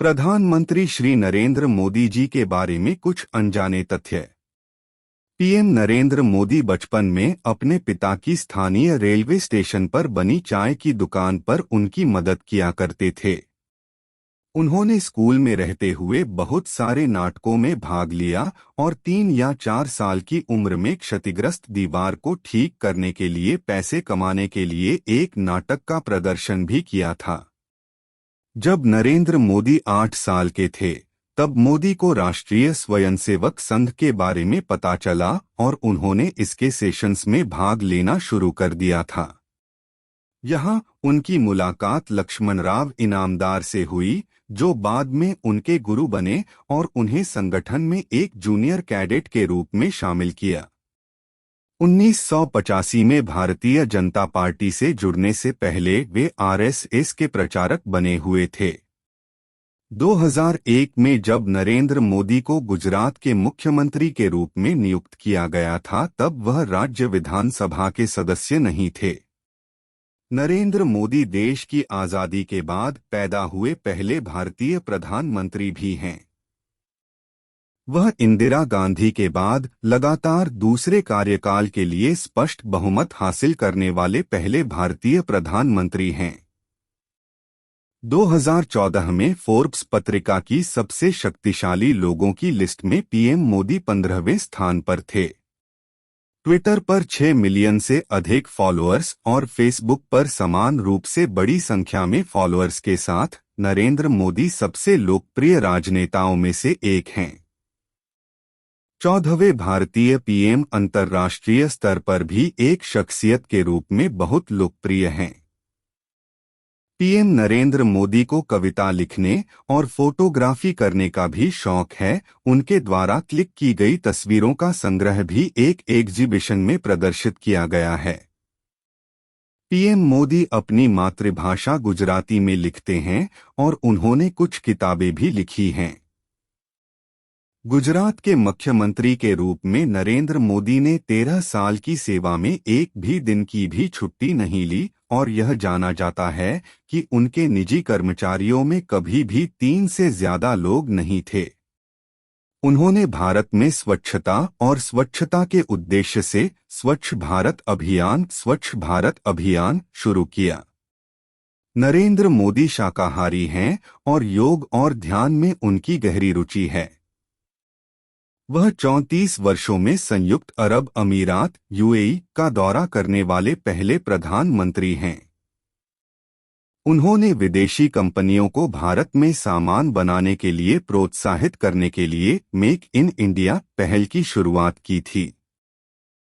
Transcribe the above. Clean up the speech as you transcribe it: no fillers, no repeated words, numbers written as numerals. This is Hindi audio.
प्रधानमंत्री श्री नरेंद्र मोदी जी के बारे में कुछ अनजाने तथ्य। पीएम नरेंद्र मोदी बचपन में अपने पिता की स्थानीय रेलवे स्टेशन पर बनी चाय की दुकान पर उनकी मदद किया करते थे। उन्होंने स्कूल में रहते हुए बहुत सारे नाटकों में भाग लिया और 3 या 4 साल की उम्र में क्षतिग्रस्त दीवार को ठीक करने के लिए पैसे कमाने के लिए एक नाटक का प्रदर्शन भी किया था। जब नरेंद्र मोदी 8 साल के थे, तब मोदी को राष्ट्रीय स्वयंसेवक संघ के बारे में पता चला और उन्होंने इसके सेशंस में भाग लेना शुरू कर दिया था। यहाँ उनकी मुलाकात लक्ष्मणराव इनामदार से हुई, जो बाद में उनके गुरु बने और उन्हें संगठन में एक जूनियर कैडेट के रूप में शामिल किया। 1985 में भारतीय जनता पार्टी से जुड़ने से पहले वे आरएसएस के प्रचारक बने हुए थे। 2001 में जब नरेंद्र मोदी को गुजरात के मुख्यमंत्री के रूप में नियुक्त किया गया था, तब वह राज्य विधानसभा के सदस्य नहीं थे। नरेंद्र मोदी देश की आज़ादी के बाद पैदा हुए पहले भारतीय प्रधानमंत्री भी हैं। वह इंदिरा गांधी के बाद लगातार दूसरे कार्यकाल के लिए स्पष्ट बहुमत हासिल करने वाले पहले भारतीय प्रधानमंत्री हैं। 2014 में फोर्ब्स पत्रिका की सबसे शक्तिशाली लोगों की लिस्ट में पीएम मोदी 15वें स्थान पर थे। ट्विटर पर 6 मिलियन से अधिक फॉलोअर्स और फेसबुक पर समान रूप से बड़ी संख्या में फॉलोअर्स के साथ नरेंद्र मोदी सबसे लोकप्रिय राजनेताओं में से एक हैं। 14वें भारतीय पीएम अंतर्राष्ट्रीय स्तर पर भी एक शख्सियत के रूप में बहुत लोकप्रिय हैं। पीएम नरेंद्र मोदी को कविता लिखने और फोटोग्राफी करने का भी शौक है। उनके द्वारा क्लिक की गई तस्वीरों का संग्रह भी एक एग्जीबिशन में प्रदर्शित किया गया है। पीएम मोदी अपनी मातृभाषा गुजराती में लिखते हैं और उन्होंने कुछ किताबें भी लिखी हैं। गुजरात के मुख्यमंत्री के रूप में नरेंद्र मोदी ने 13 साल की सेवा में एक भी दिन की भी छुट्टी नहीं ली और यह जाना जाता है कि उनके निजी कर्मचारियों में कभी भी 3 से ज्यादा लोग नहीं थे। उन्होंने भारत में स्वच्छता और स्वच्छता के उद्देश्य से स्वच्छ भारत अभियान शुरू किया। नरेंद्र मोदी शाकाहारी हैं और योग और ध्यान में उनकी गहरी रुचि है। वह 34 वर्षों में संयुक्त अरब अमीरात यूएई का दौरा करने वाले पहले प्रधानमंत्री हैं। उन्होंने विदेशी कंपनियों को भारत में सामान बनाने के लिए प्रोत्साहित करने के लिए मेक इन इंडिया पहल की शुरुआत की थी।